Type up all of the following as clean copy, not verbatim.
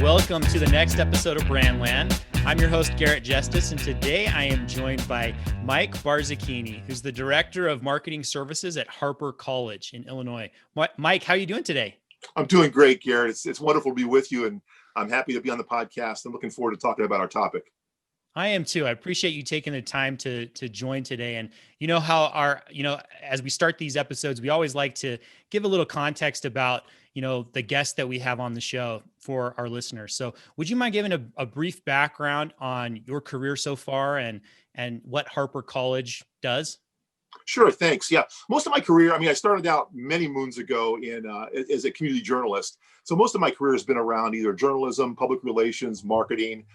Welcome to the next episode of Brandland. I'm your host, Garrett Justice, and today I am joined by Mike Barzacchini, who's the Director of Marketing Services at Harper College in Illinois. Mike, how are you doing today? I'm doing great, Garrett. It's wonderful to be with you, and I'm happy to be on the podcast. I'm looking forward to talking about our topic. I am too. I appreciate you taking the time to join today. And you know how as we start these episodes, we always like to give a little context about, the guests that we have on the show for our listeners. So would you mind giving a brief background on your career so far and what Harper College does? Sure, thanks. Yeah, most of my career, I started out many moons ago as a community journalist. So most of my career has been around either journalism, public relations, marketing,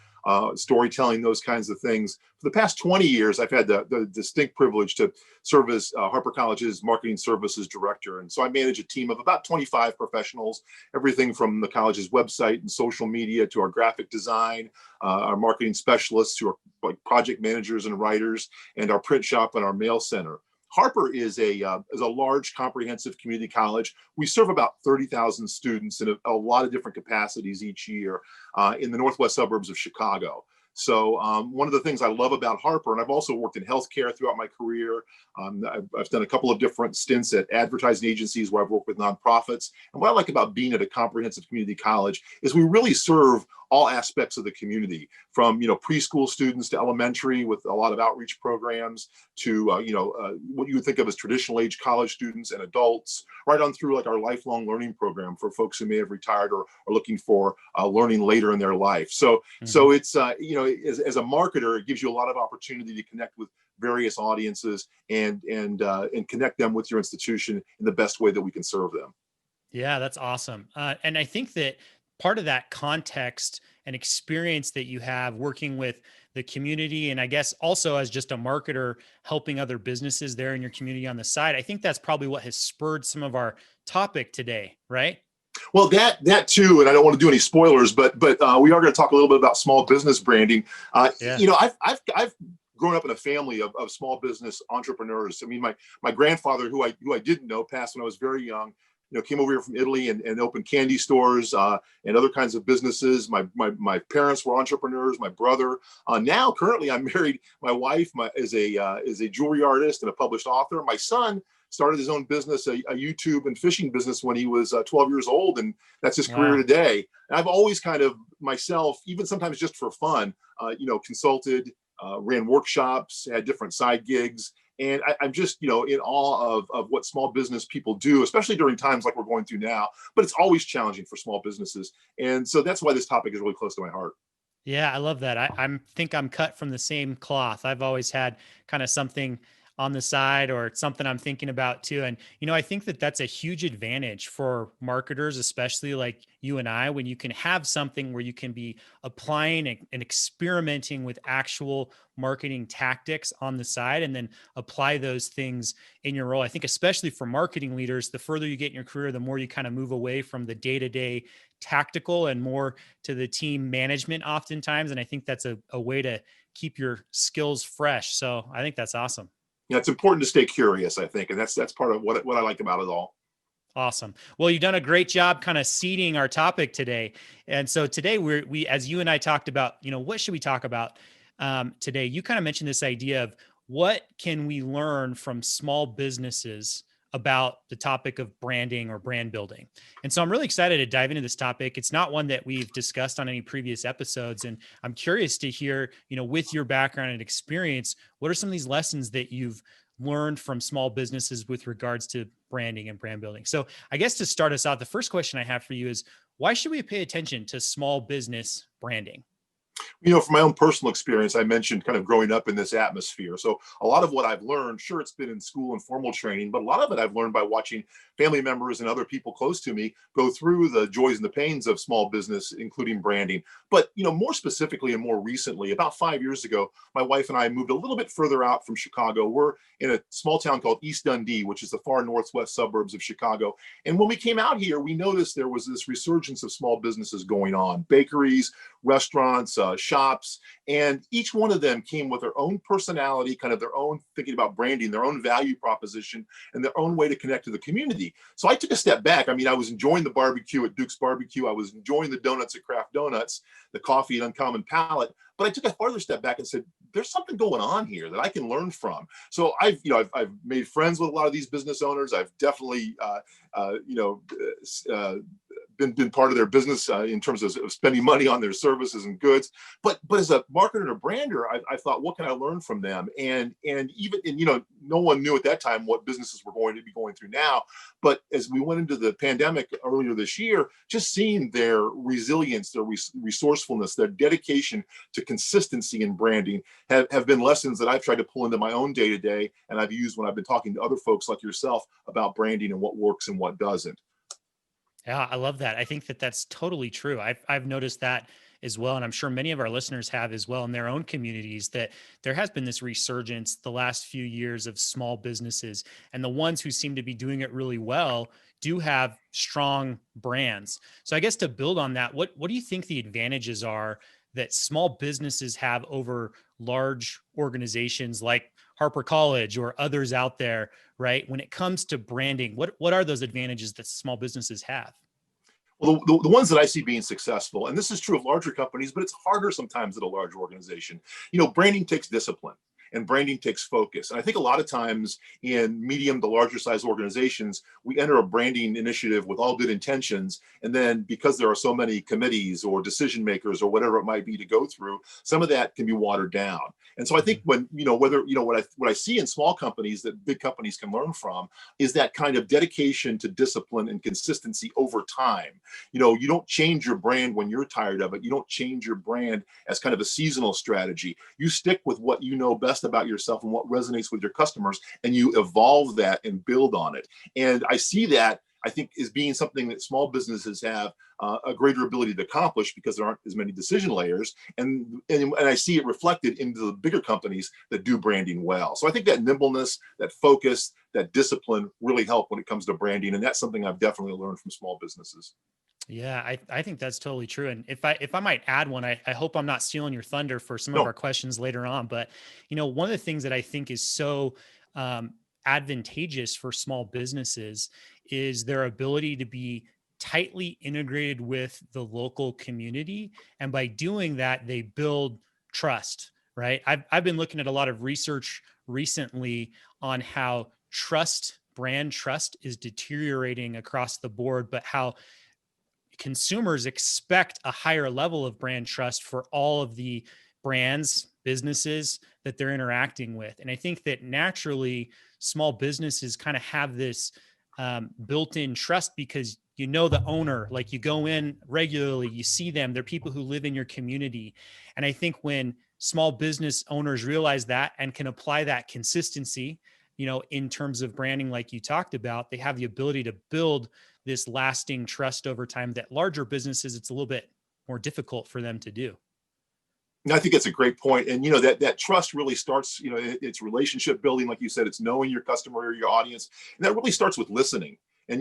storytelling, those kinds of things. For the past 20 years, I've had the distinct privilege to serve as Harper College's marketing services director. And so I manage a team of about 25 professionals, everything from the college's website and social media to our graphic design, our marketing specialists who are like project managers and writers, and our print shop and our mail center. Harper is a large, comprehensive community college. We serve about 30,000 students in a lot of different capacities each year in the northwest suburbs of Chicago. So one of the things I love about Harper, and I've also worked in healthcare throughout my career. I've done a couple of different stints at advertising agencies where I've worked with nonprofits. And what I like about being at a comprehensive community college is we really serve all aspects of the community, from preschool students to elementary, with a lot of outreach programs, to what you would think of as traditional age college students and adults, right on through like our lifelong learning program for folks who may have retired or are looking for learning later in their life. So it's as a marketer, it gives you a lot of opportunity to connect with various audiences and connect them with your institution in the best way that we can serve them. Yeah, that's awesome. And I think that part of that context and experience that you have working with the community, and I guess also as just a marketer helping other businesses there in your community on the side, I think that's probably what has spurred some of our topic today, right? Well, that too, and I don't want to do any spoilers, but we are going to talk a little bit about small business branding. I've grown up in a family of small business entrepreneurs. I mean, my grandfather, who I didn't know, passed when I was very young. Came over here from Italy and opened candy stores and other kinds of businesses. My parents were entrepreneurs. My brother. Now, currently, I'm married. My wife is a jewelry artist and a published author. My son started his own business, a YouTube and fishing business, when he was 12 years old, and that's his career today. And I've always kind of myself, even sometimes just for fun, consulted, ran workshops, had different side gigs. And I'm just, in awe of what small business people do, especially during times like we're going through now. But it's always challenging for small businesses. And so that's why this topic is really close to my heart. Yeah, I love that. I think I'm cut from the same cloth. I've always had kind of something on the side or something I'm thinking about too. And, I think that that's a huge advantage for marketers, especially like you and I, when you can have something where you can be applying and experimenting with actual marketing tactics on the side and then apply those things in your role. I think especially for marketing leaders, the further you get in your career, the more you kind of move away from the day-to-day tactical and more to the team management oftentimes. And I think that's a way to keep your skills fresh. So I think that's awesome. Yeah, it's important to stay curious, I think. And that's part of what I like about it all. Awesome. Well, you've done a great job kind of seeding our topic today. And so today we, as you and I talked about, what should we talk about today? You kind of mentioned this idea of what can we learn from small businesses about the topic of branding or brand building. And so I'm really excited to dive into this topic. It's not one that we've discussed on any previous episodes. And I'm curious to hear, with your background and experience, what are some of these lessons that you've learned from small businesses with regards to branding and brand building? So I guess to start us out, the first question I have for you is, why should we pay attention to small business branding? From my own personal experience, I mentioned kind of growing up in this atmosphere. So a lot of what I've learned, sure, it's been in school and formal training, but a lot of it I've learned by watching family members and other people close to me go through the joys and the pains of small business, including branding. But, more specifically and more recently, about 5 years ago, my wife and I moved a little bit further out from Chicago. We're in a small town called East Dundee, which is the far northwest suburbs of Chicago. And when we came out here, we noticed there was this resurgence of small businesses going on: bakeries, restaurants, shops, and each one of them came with their own personality, kind of their own thinking about branding, their own value proposition, and their own way to connect to the community. So I took a step back. I mean, I was enjoying the barbecue at Duke's Barbecue. I was enjoying the donuts at Kraft Donuts, the coffee at Uncommon Palate. But I took a farther step back and said, there's something going on here that I can learn from. So I've made friends with a lot of these business owners. I've definitely, been part of their business in terms of spending money on their services and goods. But as a marketer and a brander, I thought, what can I learn from them? And no one knew at that time what businesses were going to be going through now. But as we went into the pandemic earlier this year, just seeing their resilience, their resourcefulness, their dedication to consistency in branding have been lessons that I've tried to pull into my own day to day, and I've used when I've been talking to other folks like yourself about branding and what works and what doesn't. Yeah, I love that. I think that that's totally true. I've noticed that as well, and I'm sure many of our listeners have as well in their own communities, that there has been this resurgence the last few years of small businesses, and the ones who seem to be doing it really well do have strong brands. So I guess to build on that, what do you think the advantages are that small businesses have over large organizations like Harper College or others out there, right? When it comes to branding, what are those advantages that small businesses have? Well, the ones that I see being successful, and this is true of larger companies, but it's harder sometimes at a large organization. Branding takes discipline and branding takes focus. And I think a lot of times in medium to larger size organizations, we enter a branding initiative with all good intentions. And then because there are so many committees or decision makers or whatever it might be to go through, some of that can be watered down. And so I think what I see in small companies that big companies can learn from is that kind of dedication to discipline and consistency over time. You don't change your brand when you're tired of it. You don't change your brand as kind of a seasonal strategy. You stick with what you know best about yourself and what resonates with your customers, and you evolve that and build on it. And I see that, I think, is being something that small businesses have a greater ability to accomplish because there aren't as many decision layers. And I see it reflected into the bigger companies that do branding well. So I think that nimbleness, that focus, that discipline really help when it comes to branding. And that's something I've definitely learned from small businesses. Yeah, I think that's totally true. And if I might add one, I hope I'm not stealing your thunder for some of No. our questions later on. But one of the things that I think is so advantageous for small businesses is their ability to be tightly integrated with the local community. And by doing that, they build trust, right? I've been looking at a lot of research recently on how brand trust is deteriorating across the board, but how consumers expect a higher level of brand trust for all of the brands, businesses that they're interacting with. And I think that naturally small businesses kind of have this built-in trust because the owner, like you go in regularly, you see them, they're people who live in your community. And I think when small business owners realize that and can apply that consistency, in terms of branding, like you talked about, they have the ability to build this lasting trust over time that larger businesses, it's a little bit more difficult for them to do. I think that's a great point. And, that trust really starts, it's relationship building. Like you said, it's knowing your customer or your audience. And that really starts with listening. And,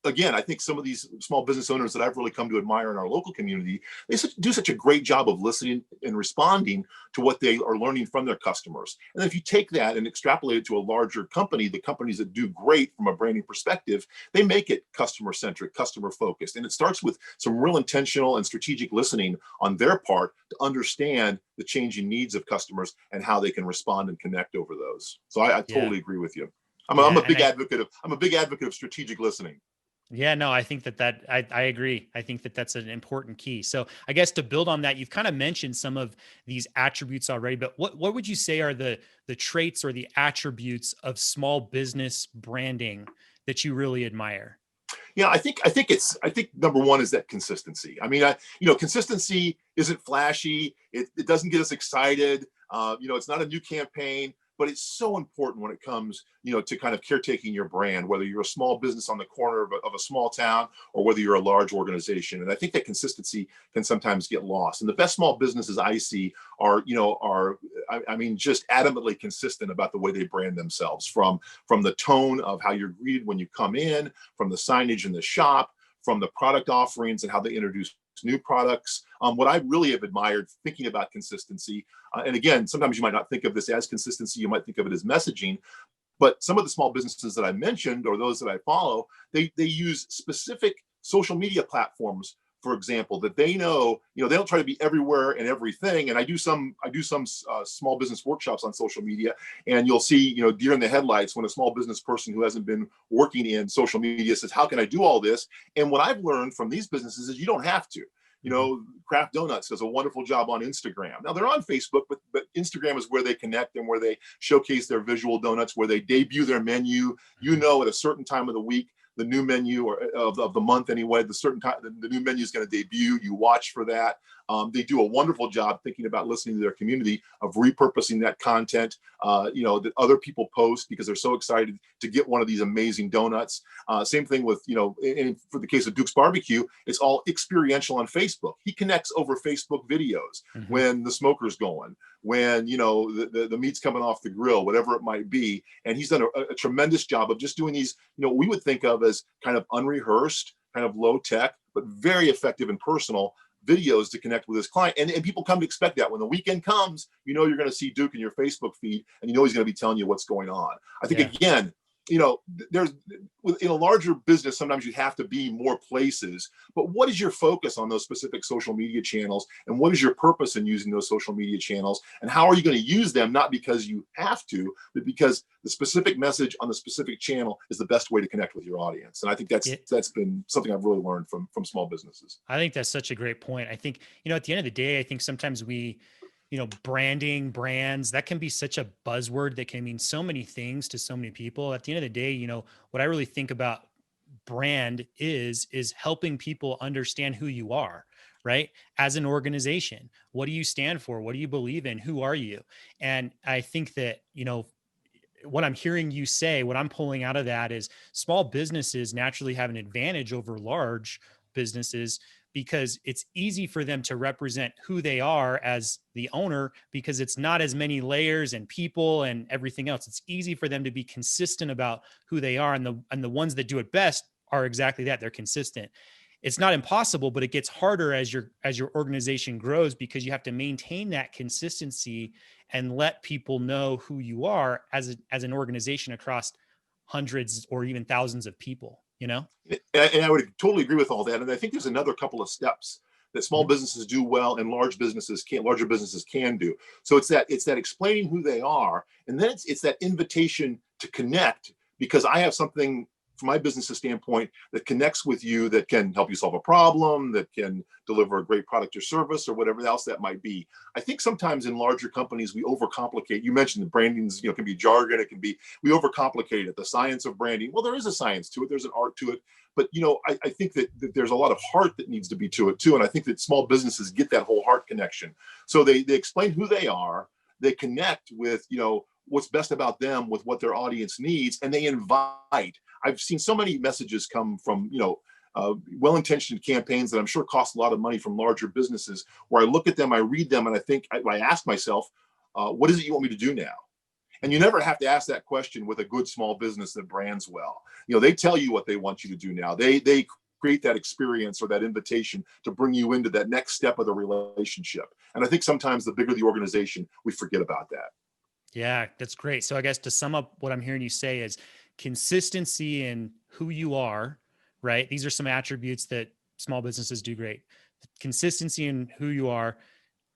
again, I think some of these small business owners that I've really come to admire in our local community, they do such a great job of listening and responding to what they are learning from their customers. And then if you take that and extrapolate it to a larger company, the companies that do great from a branding perspective, they make it customer centric, customer focused. And it starts with some real intentional and strategic listening on their part to understand the changing needs of customers and how they can respond and connect over those. So I Yeah. totally agree with you. I'm Yeah. a big advocate of strategic listening. Yeah, no, I think that I agree. I think that that's an important key. So I guess to build on that, you've kind of mentioned some of these attributes already, but what would you say are the traits or the attributes of small business branding that you really admire? Yeah, I think number one is that consistency. I mean, consistency isn't flashy. It doesn't get us excited. It's not a new campaign, but it's so important when it comes, to kind of caretaking your brand, whether you're a small business on the corner of a small town or whether you're a large organization. And I think that consistency can sometimes get lost. And the best small businesses I see are just adamantly consistent about the way they brand themselves, from the tone of how you're greeted when you come in, from the signage in the shop, from the product offerings and how they introduce new products. What I really have admired thinking about consistency, and again, sometimes you might not think of this as consistency, you might think of it as messaging, but some of the small businesses that I mentioned or those that I follow, they use specific social media platforms, for example, that they know, they don't try to be everywhere and everything. And I do some small business workshops on social media, and you'll see, deer in the headlights when a small business person who hasn't been working in social media says, how can I do all this? And what I've learned from these businesses is you don't have to. Kraft Donuts does a wonderful job on Instagram. Now they're on Facebook, but Instagram is where they connect and where they showcase their visual donuts, where they debut their menu. At a certain time of the week, the new menu or of the month anyway, the certain time the new menu is going to debut. You watch for that. They do a wonderful job thinking about listening to their community, of repurposing that content, that other people post because they're so excited to get one of these amazing donuts. Same thing with, and for the case of Duke's Barbecue, it's all experiential on Facebook. He connects over Facebook videos when the smoker's going, when, the meat's coming off the grill, whatever it might be. And he's done a tremendous job of just doing these, we would think of as kind of unrehearsed, kind of low tech, but very effective and personal videos to connect with his client. And people come to expect that. When the weekend comes, you're going to see Duke in your Facebook feed, and he's going to be telling you what's going on. I think, again, there's in a larger business, sometimes you have to be more places, but what is your focus on those specific social media channels? And what is your purpose in using those social media channels? And how are you going to use them? Not because you have to, but because the specific message on the specific channel is the best way to connect with your audience. And I think that's been something I've really learned from small businesses. I think that's such a great point. I think, at the end of the day, I think sometimes we, branding, brands, that can be such a buzzword that can mean so many things to so many people. At the end of the day, what I really think about brand is helping people understand who you are, right? As an organization, what do you stand for? What do you believe in? Who are you? And I think that, what I'm hearing you say, what I'm pulling out of that is small businesses naturally have an advantage over large businesses because it's easy for them to represent who they are as the owner, because it's not as many layers and people and everything else. It's easy for them to be consistent about who they are. And the ones that do it best are exactly that. They're consistent. It's not impossible, but it gets harder as your organization grows, because you have to maintain that consistency and let people know who you are as an organization across hundreds or even thousands of people, And I would totally agree with all that. And I think there's another couple of steps that small businesses do well and larger businesses can do. So it's that explaining who they are. And then it's that invitation to connect, because I have something from my business's standpoint that connects with you, that can help you solve a problem, that can deliver a great product or service, or whatever else that might be. I think sometimes in larger companies, we overcomplicate. You mentioned the brandings, can be jargon. It can be, we overcomplicate it. The science of branding. Well, there is a science to it. There's an art to it. But, I think that there's a lot of heart that needs to be to it too. And I think that small businesses get that whole heart connection. So they explain who they are. They connect with, what's best about them, with what their audience needs, and they invite. I've seen so many messages come from, well-intentioned campaigns that I'm sure cost a lot of money from larger businesses, where I look at them, I read them, and I ask myself, what is it you want me to do now? And you never have to ask that question with a good small business that brands well. They tell you what they want you to do now. They create that experience or that invitation to bring you into that next step of the relationship. And I think sometimes the bigger the organization, we forget about that. Yeah, that's great. So I guess to sum up what I'm hearing you say is consistency in who you are, right? These are some attributes that small businesses do great. Consistency in who you are,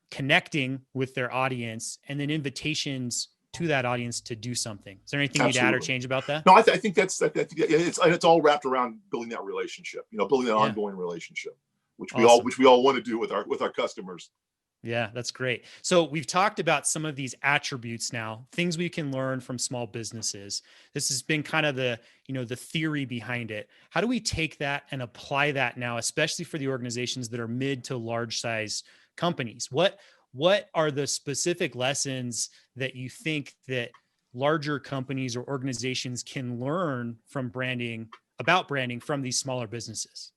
connecting with their audience, and then invitations to that audience to do something. Is there anything you'd add or change about that? No, I think it's all wrapped around building that relationship, building that ongoing relationship, which we all want to do with our customers. Yeah, that's great. So we've talked about some of these attributes now, things we can learn from small businesses. This has been kind of the theory behind it. How do we take that and apply that now, especially for the organizations that are mid to large size companies? What are the specific lessons that you think that larger companies or organizations can learn from branding from these smaller businesses?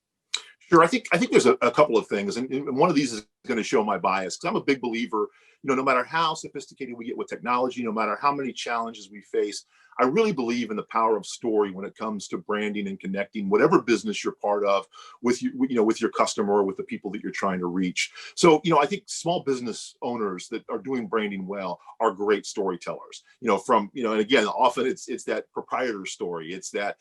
Sure. I think there's a couple of things. And one of these is going to show my bias, because I'm a big believer, no matter how sophisticated we get with technology, no matter how many challenges we face, I really believe in the power of story when it comes to branding and connecting whatever business you're part of with with your customer or with the people that you're trying to reach. So, I think small business owners that are doing branding well are great storytellers. And again, often it's that proprietor story, it's that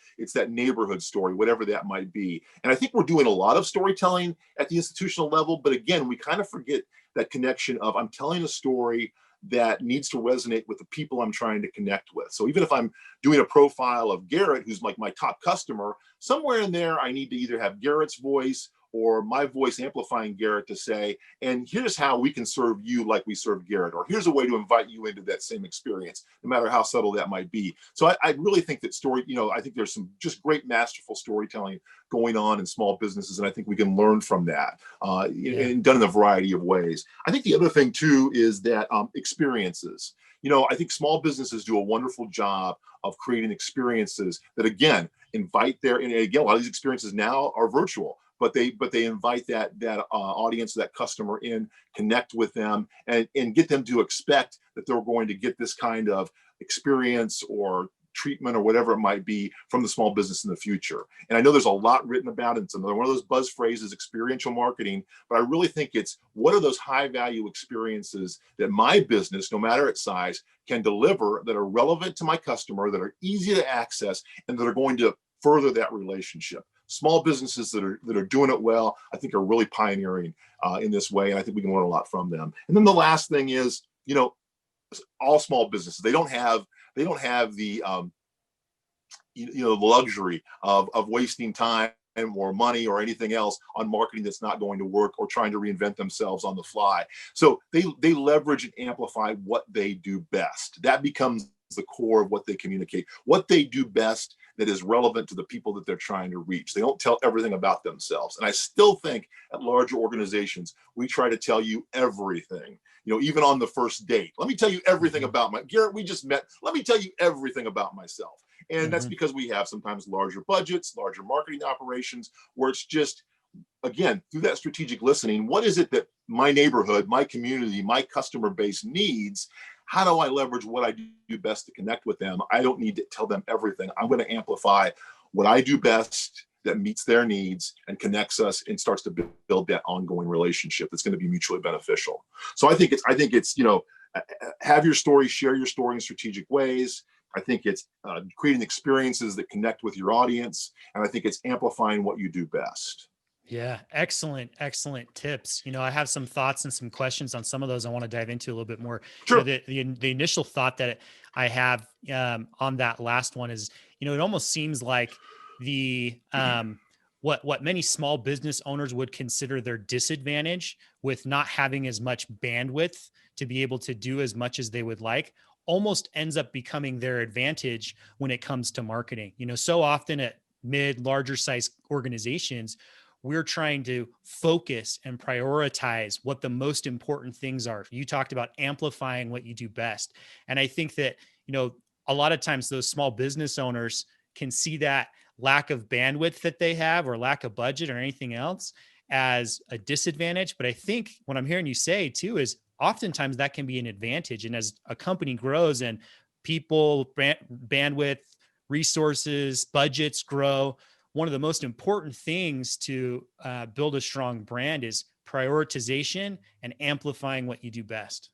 neighborhood story, whatever that might be. And I think we're doing a lot of storytelling at the institutional level, but again, we kind of forget that connection of, I'm telling a story that needs to resonate with the people I'm trying to connect with. So even if I'm doing a profile of Garrett, who's like my top customer, somewhere in there, I need to either have Garrett's voice or my voice amplifying Garrett to say, and here's how we can serve you like we serve Garrett, or here's a way to invite you into that same experience, no matter how subtle that might be. So I really think that I think there's some just great masterful storytelling going on in small businesses, and I think we can learn from that, and done in a variety of ways. I think the other thing too is that experiences. I think small businesses do a wonderful job of creating experiences that, again, invite and again, a lot of these experiences now are virtual, but they invite that audience, that customer in, connect with them, and get them to expect that they're going to get this kind of experience or treatment or whatever it might be from the small business in the future. And I know there's a lot written about it. It's another one of those buzz phrases, experiential marketing, but I really think it's, what are those high value experiences that my business, no matter its size, can deliver, that are relevant to my customer, that are easy to access, and that are going to further that relationship. Small businesses that are doing it well, I think, are really pioneering in this way, and I think we can learn a lot from them. And then the last thing is, all small businesses, they don't have the the luxury of wasting time or money or anything else on marketing that's not going to work, or trying to reinvent themselves on the fly. So they leverage and amplify what they do best. That becomes the core of what they communicate, what they do best that is relevant to the people that they're trying to reach. They don't tell everything about themselves. And I still think at larger organizations, we try to tell you everything, even on the first date. Let me tell you everything about Garrett, we just met. Let me tell you everything about myself. And that's because we have sometimes larger budgets, larger marketing operations, where it's just, again, through that strategic listening, what is it that my neighborhood, my community, my customer base needs? How do I leverage what I do best to connect with them? I don't need to tell them everything. I'm going to amplify what I do best that meets their needs and connects us and starts to build that ongoing relationship that's going to be mutually beneficial. So I think it's have your story, share your story in strategic ways. I think it's creating experiences that connect with your audience, and I think it's amplifying what you do best. Yeah, excellent tips. I have some thoughts and some questions on some of those I want to dive into a little bit more. Sure. The initial thought that I have on that last one is, it almost seems like the what many small business owners would consider their disadvantage with not having as much bandwidth to be able to do as much as they would like, almost ends up becoming their advantage when it comes to marketing. So often at larger size organizations, we're trying to focus and prioritize what the most important things are. You talked about amplifying what you do best. And I think that, a lot of times those small business owners can see that lack of bandwidth that they have, or lack of budget or anything else, as a disadvantage. But I think what I'm hearing you say too is oftentimes that can be an advantage. And as a company grows and people, bandwidth, resources, budgets grow, one of the most important things to build a strong brand is prioritization and amplifying what you do best.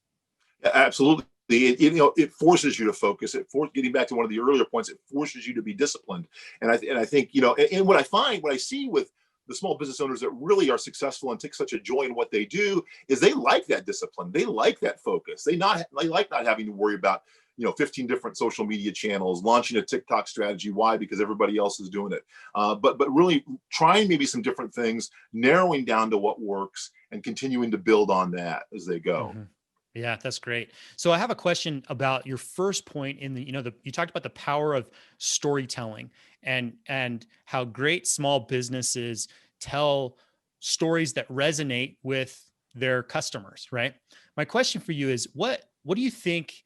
Absolutely. It forces you to focus. Getting back to one of the earlier points, it forces you to be disciplined. And I think, and what I see with the small business owners that really are successful and take such a joy in what they do is they like that discipline. They like that focus. They like not having to worry about 15 different social media channels, launching a TikTok strategy. Why? Because everybody else is doing it. But really trying maybe some different things, narrowing down to what works, and continuing to build on that as they go. Mm-hmm. Yeah, that's great. So I have a question about your first point in you talked about the power of storytelling and how great small businesses tell stories that resonate with their customers, right? My question for you is what do you think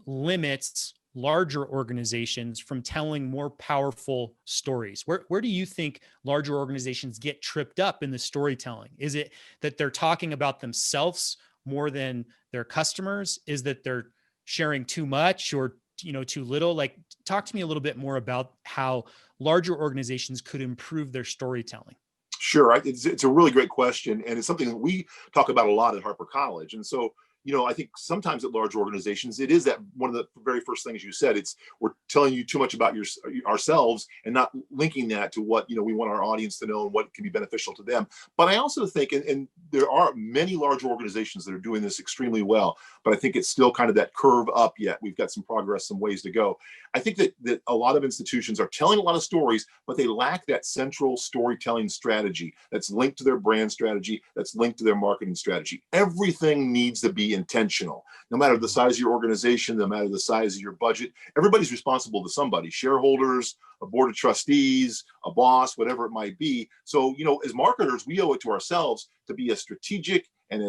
limits larger organizations from telling more powerful stories? Where do you think larger organizations get tripped up in the storytelling? Is it that they're talking about themselves more than their customers? Is that they're sharing too much or too little? Like, talk to me a little bit more about how larger organizations could improve their storytelling. Sure. It's a really great question. And it's something that we talk about a lot at Harper College. And so, I think sometimes at large organizations, it is that one of the very first things you said, it's we're telling you too much about ourselves and not linking that to what, we want our audience to know and what can be beneficial to them. But I also think, and there are many large organizations that are doing this extremely well, but I think it's still kind of that curve up yet. We've got some progress, some ways to go. I think that a lot of institutions are telling a lot of stories, but they lack that central storytelling strategy that's linked to their brand strategy, that's linked to their marketing strategy. Everything needs to be intentional. No matter the size of your organization, no matter the size of your budget, everybody's responsible to somebody: shareholders, a board of trustees, a boss, whatever it might be. So, as marketers, we owe it to ourselves to be as strategic and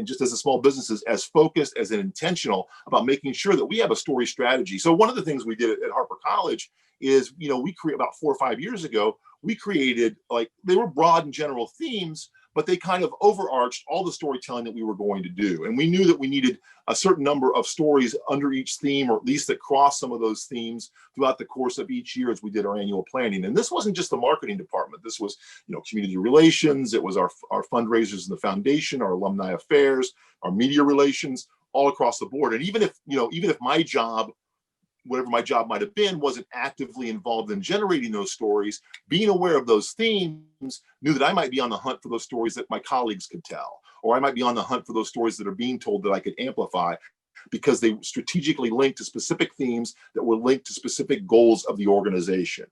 just as a small businesses, as focused as an intentional about making sure that we have a story strategy. So one of the things we did at Harper College is, we create about 4 or 5 years ago, we created, like, they were broad and general themes, but they kind of overarched all the storytelling that we were going to do. And we knew that we needed a certain number of stories under each theme, or at least that crossed some of those themes throughout the course of each year as we did our annual planning. And this wasn't just the marketing department. This was, community relations. It was our fundraisers in the foundation, our alumni affairs, our media relations, all across the board. And even if my job, whatever my job might have been, wasn't actively involved in generating those stories, being aware of those themes knew that I might be on the hunt for those stories that my colleagues could tell, or I might be on the hunt for those stories that are being told that I could amplify, because they strategically linked to specific themes that were linked to specific goals of the organization.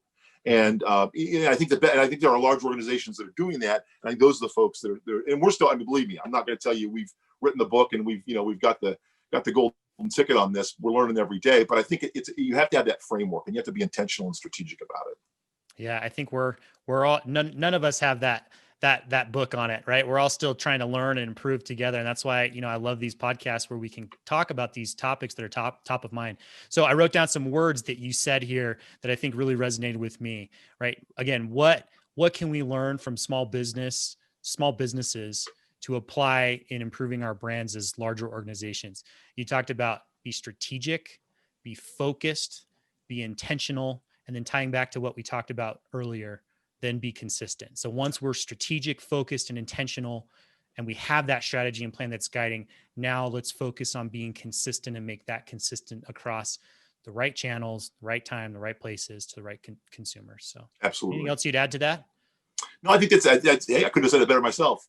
And I think there are large organizations that are doing that. And I think those are the folks that are there. And we're still, I mean, believe me, I'm not going to tell you we've written the book and we've got the golden ticket on this. We're learning every day, but I think you have to have that framework and you have to be intentional and strategic about it. Yeah, I think we're all, none of us have that book on it, right? We're all still trying to learn and improve together. And that's why, I love these podcasts where we can talk about these topics that are top of mind. So I wrote down some words that you said here that I think really resonated with me, right? Again, what can we learn from small businesses to apply in improving our brands as larger organizations? You talked about be strategic, be focused, be intentional, and then tying back to what we talked about earlier, then be consistent. So once we're strategic, focused, and intentional, and we have that strategy and plan that's guiding, now let's focus on being consistent and make that consistent across the right channels, the right time, the right places, to the right consumers. So Absolutely. Anything else you'd add to that? No, I think that's hey, I could have said it better myself.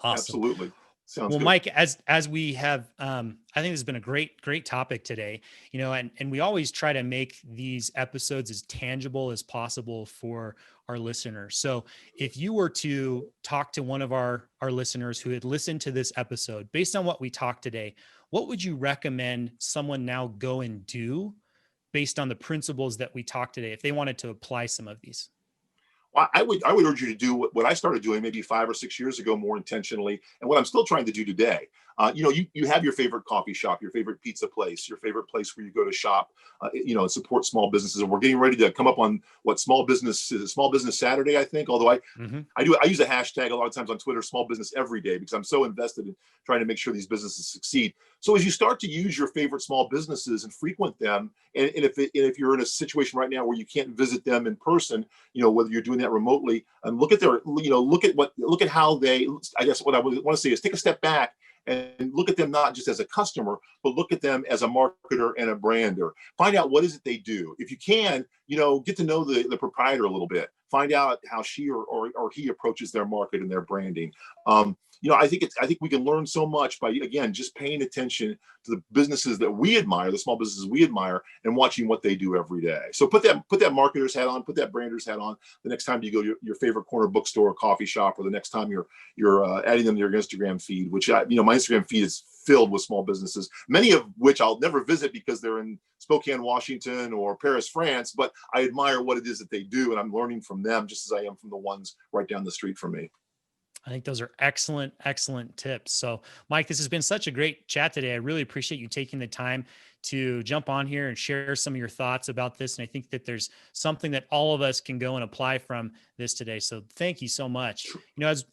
Awesome. Absolutely. Sounds good. Mike, as we have, I think this has been a great topic today, and we always try to make these episodes as tangible as possible for our listeners. So if you were to talk to one of our listeners who had listened to this episode, based on what we talked today, what would you recommend someone now go and do based on the principles that we talked today, if they wanted to apply some of these? Well, I would urge you to do what I started doing maybe 5 or 6 years ago more intentionally, and what I'm still trying to do today. You have your favorite coffee shop, your favorite pizza place, your favorite place where you go to shop, and support small businesses. And we're getting ready to come up on what Small Business Saturday, I think. Although I use a hashtag a lot of times on Twitter, Small Business Every Day, because I'm so invested in trying to make sure these businesses succeed. So as you start to use your favorite small businesses and frequent them, and if you're in a situation right now where you can't visit them in person, whether you're doing that remotely, and look at how they. I guess what I want to say is take a step back and look at them not just as a customer, but look at them as a marketer and a brander. Find out what is it they do. If you can, get to know the proprietor a little bit. Find out how she or he approaches their market and their branding. I think we can learn so much by, again, just paying attention to the businesses that we admire, the small businesses we admire, and watching what they do every day. So put that marketer's hat on, put that brander's hat on the next time you go to your favorite corner bookstore or coffee shop, or the next time you're adding them to your Instagram feed, which my Instagram feed is filled with small businesses, many of which I'll never visit because they're in Spokane, Washington, or Paris, France, but I admire what it is that they do, and I'm learning from them just as I am from the ones right down the street from me. I think those are excellent, excellent tips. So, Mike, this has been such a great chat today. I really appreciate you taking the time to jump on here and share some of your thoughts about this. And I think that there's something that all of us can go and apply from this today. So, thank you so much.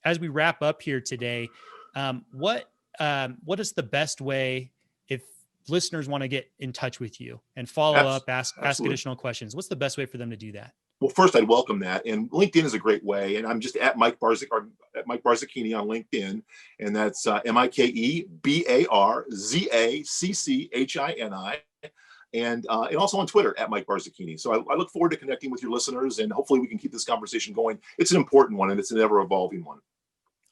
As we wrap up here today, what is the best way if listeners want to get in touch with you and follow up, ask Absolutely. additional questions? What's the best way for them to do that? Well, first, I'd welcome that. And LinkedIn is a great way. And I'm just at Mike Barzacchini on LinkedIn. And that's MikeBarzacchini. And also on Twitter at Mike Barzacchini. So I look forward to connecting with your listeners, and hopefully we can keep this conversation going. It's an important one, and it's an ever evolving one.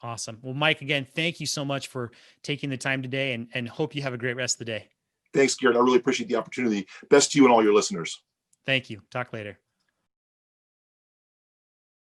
Awesome. Well, Mike, again, thank you so much for taking the time today, and hope you have a great rest of the day. Thanks, Garrett. I really appreciate the opportunity. Best to you and all your listeners. Thank you. Talk later.